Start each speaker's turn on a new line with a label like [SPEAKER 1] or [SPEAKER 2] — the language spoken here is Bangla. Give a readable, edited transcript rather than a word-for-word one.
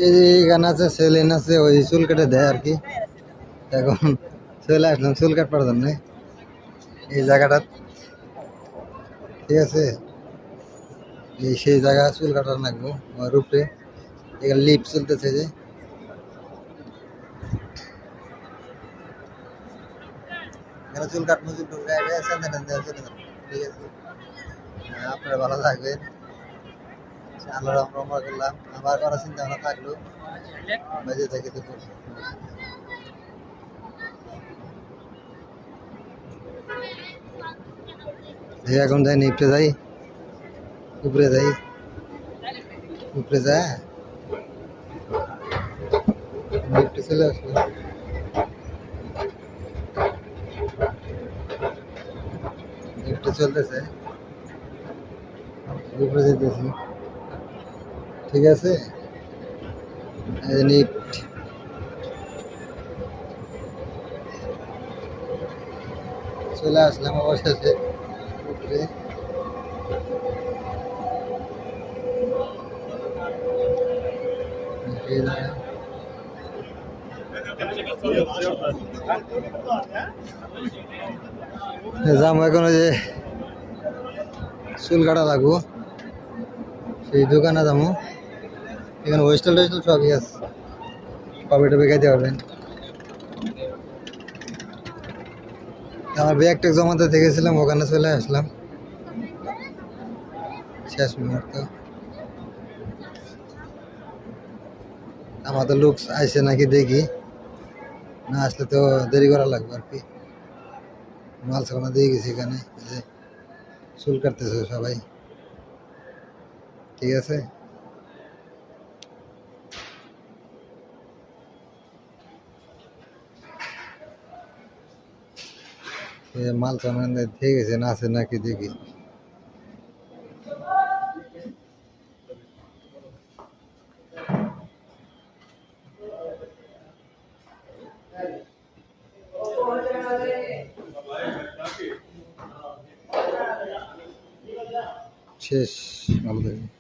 [SPEAKER 1] এই যে এখানে আছে সেলেন আছে, ওই চুল কেটে দেয় আর কি। এখন চলে আসলাম চুল কাটবার জন্য এই জায়গাটা, ঠিক আছে। এই সেই জায়গা চুল কাটার লাগবো আমার উপরে। এখানে লিফট চলতেছে যে, এখানে চুল কাটবো, চুল কাটবে চলে যাবো, ঠিক আছে। আপনারা ভালো থাকবেন, আল্লাহ রহমত করলাম। আবার করার চিন্তা ভাবনা থাকলো, বেঁচে থেকে দেখুন। এখন যাই নিপটে যাই, উপরে যাই, উপরে যায় নিপটে চলে আসলো। নিপটে চলতেছে, উপরে যেতেছি, ঠিক আছে। এই নিফট চলে আসলাম অবশেষে উপরে। যাবো এখন ওই যে চুল কাটা লাগবো, সেই দোকানে যাবো। এখানে হোস্টেল টোস্টেল সবই আছে, কবে টবে খাইতে পারবেন। আমার ব্যাগ ট্যাগ জমাতে দেখেছিলাম, ওখানে চলে আসলাম শেষ মুহূর্ত। আমাদের লোক আইসে নাকি দেখি, না আসলে তো দেরি করা লাগবে আর কি। মাল সামানা দিয়ে গেছি এখানে, যে চুল কাটতেছে সবাই, ঠিক আছে। মাল সামানা দিয়ে গেছে, না আছে নাকি দেখি। শেষ, ভালো থাকবে।